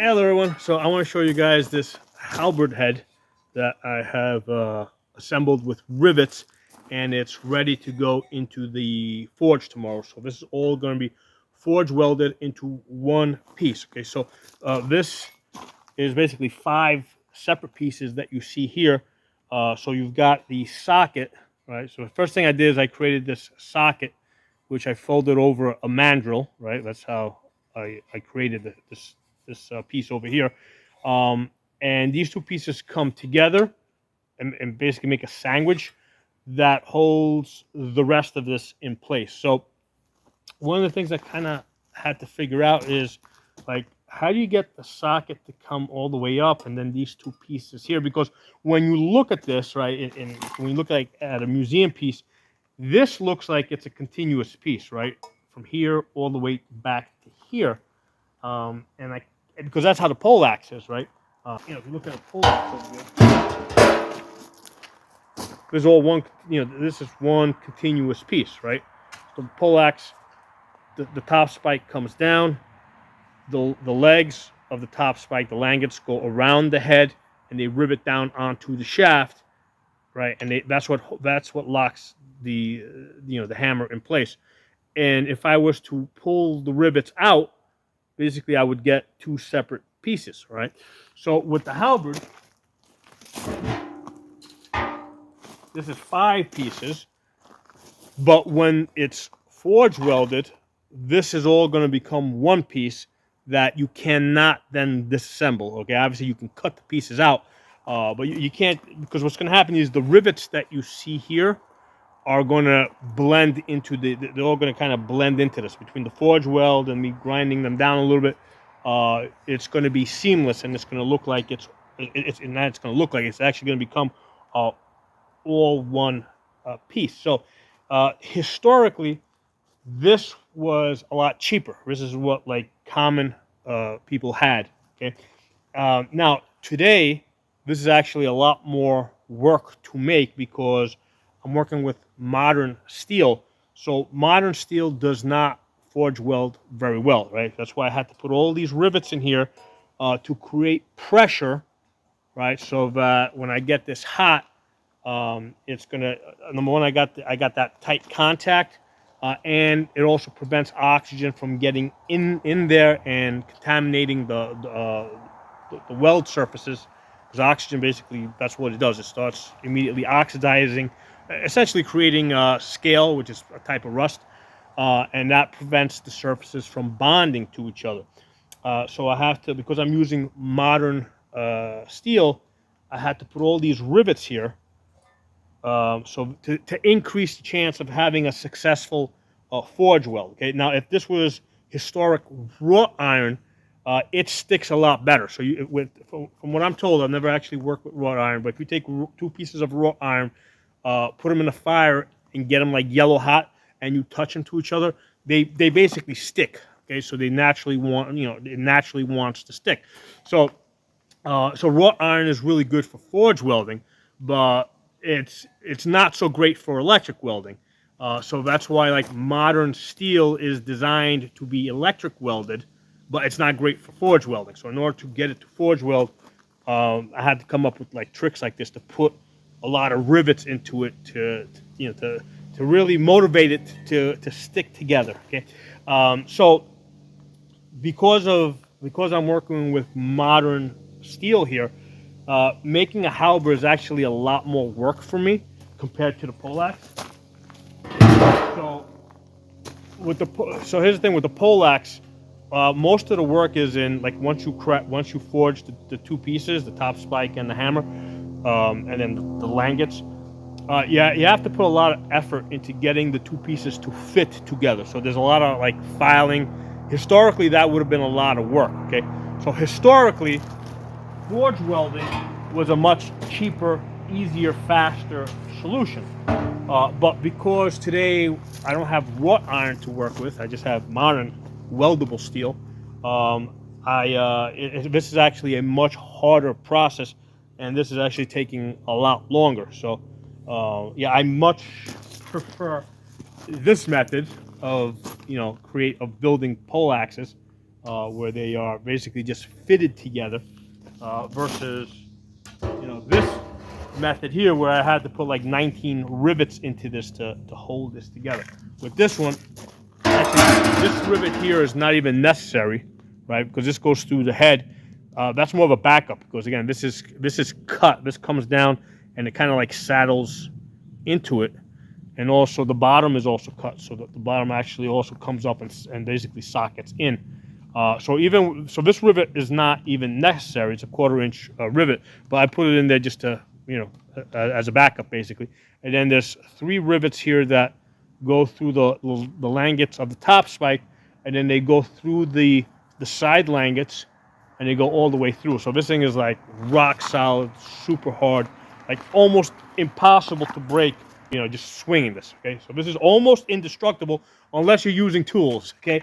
Hello everyone, so I want to show you guys this halberd head that I have assembled with rivets, and it's ready to go into the forge tomorrow. So this is all going to be forge welded into one piece. Okay, so this is basically 5 separate pieces that you see here. So you've got the socket, right? So the first thing I did is I created this socket, which I folded over a mandrel, right? That's how I created this piece over here. Um, and these two pieces come together and basically make a sandwich that holds the rest of this in place. So one of the things I kind of had to figure out is, like, how do you get the socket to come all the way up and then these two pieces here? Because when you look at this, right, and when you look at a museum piece, this looks like it's a continuous piece, right, from here all the way back to here. And I, because that's how the poleaxe is, right? If you look at a poleaxe over here, there's all one, this is one continuous piece, right? So the poleaxe, the top spike comes down, the legs of the top spike, the langets go around the head, and they rivet down onto the shaft, right? And that's what locks the the hammer in place. And if I was to pull the rivets out, basically I would get 2 separate pieces, right? So with the halberd, this is 5 pieces, but when it's forge welded, this is all going to become one piece that you cannot then disassemble. Okay, obviously you can cut the pieces out, but you can't, because what's going to happen is the rivets that you see here are going to blend into they're all going to kind of blend into this between the forge weld and me grinding them down a little bit. It's going to be seamless, and it's going to look like it's going to look like it's actually going to become all one piece. So historically, this was a lot cheaper. This is what like common people had. Okay, now today this is actually a lot more work to make because I'm working with modern steel. So modern steel does not forge weld very well, right? That's why I had to put all these rivets in here to create pressure, right? So that when I get this hot, it's gonna, number one, I got that tight contact, and it also prevents oxygen from getting in there and contaminating the weld surfaces, because oxygen basically, that's what it does. It starts immediately oxidizing, essentially creating scale, which is a type of rust, and that prevents the surfaces from bonding to each other. So I have to, because I'm using modern steel, I had to put all these rivets here, so to increase the chance of having a successful forge weld. Okay, now if this was historic wrought iron, it sticks a lot better. So from what I'm told, I've never actually worked with wrought iron, but if you take 2 pieces of wrought iron, put them in the fire and get them like yellow hot, and you touch them to each other, they basically stick. Okay, so they naturally it naturally wants to stick. So so wrought iron is really good for forge welding, but it's not so great for electric welding. So that's why like modern steel is designed to be electric welded, but it's not great for forge welding. So in order to get it to forge weld, I had to come up with like tricks like this to put a lot of rivets into it to really motivate it to stick together. Okay, so because I'm working with modern steel here, making a halberd is actually a lot more work for me compared to the poleaxe. So so here's the thing with the poleaxe. Most of the work is in, like, once you forge the 2 pieces, the top spike and the hammer, and then the langets. Yeah, you have to put a lot of effort into getting the 2 pieces to fit together. So there's a lot of like filing. Historically, that would have been a lot of work. Okay, so historically, forge welding was a much cheaper, easier, faster solution. But because today I don't have wrought iron to work with, I just have modern weldable steel. This is actually a much harder process, and this is actually taking a lot longer. So, yeah, I much prefer this method of building pole axes where they are basically just fitted together, versus this method here where I had to put like 19 rivets into this to hold this together. With this one, actually, this rivet here is not even necessary, right? Because this goes through the head. That's more of a backup because again, this is cut. This comes down and it kind of like saddles into it, and also the bottom is also cut so that the bottom actually also comes up and basically sockets in. So this rivet is not even necessary. It's a 1/4 inch rivet, but I put it in there just to as a backup basically. And then there's 3 rivets here that go through the langets of the top spike, and then they go through the side langets, and they go all the way through. So this thing is like rock solid, super hard, like almost impossible to break. Just swinging this. Okay, so this is almost indestructible unless you're using tools. Okay,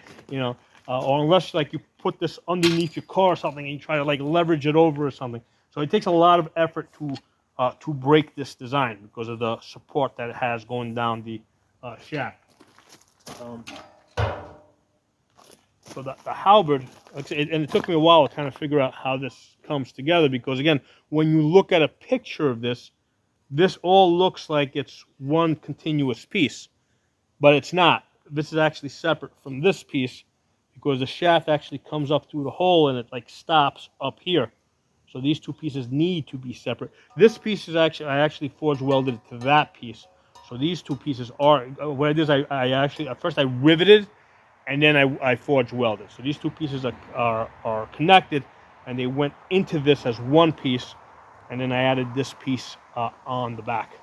or unless like you put this underneath your car or something and you try to like leverage it over or something. So it takes a lot of effort to break this design because of the support that it has going down the shaft. So the halberd, and it took me a while to kind of figure out how this comes together because again, when you look at a picture of this all looks like it's one continuous piece, but it's not. This is actually separate from this piece because the shaft actually comes up through the hole and it like stops up here. So these 2 pieces need to be separate. This piece is I actually forge welded it to that piece. So these 2 pieces are, what I did is I actually, at first I riveted and then I forge welded. So these 2 pieces are connected and they went into this as one piece, and then I added this piece on the back.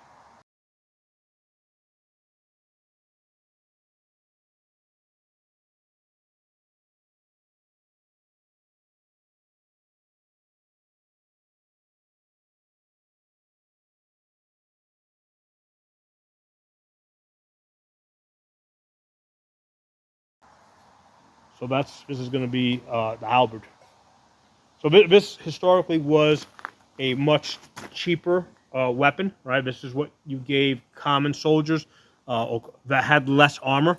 So this is going to be the halberd. So this historically was a much cheaper weapon, right? This is what you gave common soldiers that had less armor,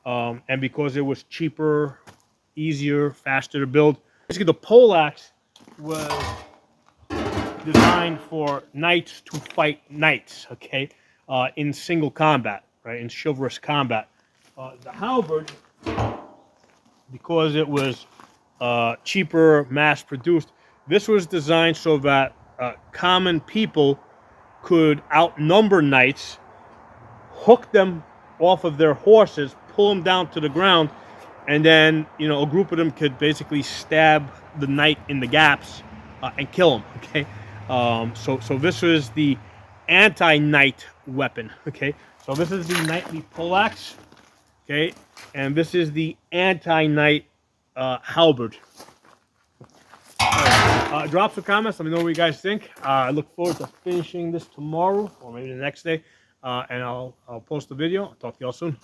and because it was cheaper, easier, faster to build. Basically, the poleaxe was designed for knights to fight knights, okay, in single combat, right, in chivalrous combat. The halberd, because it was cheaper, mass-produced, this was designed so that common people could outnumber knights, hook them off of their horses, pull them down to the ground, and then a group of them could basically stab the knight in the gaps and kill him. Okay, so this is the anti-knight weapon. Okay, so this is the knightly poleaxe. Okay, and this is the anti-knight halberd. Drop some comments. Let me know what you guys think. I look forward to finishing this tomorrow or maybe the next day, and I'll post the video. I'll talk to y'all soon.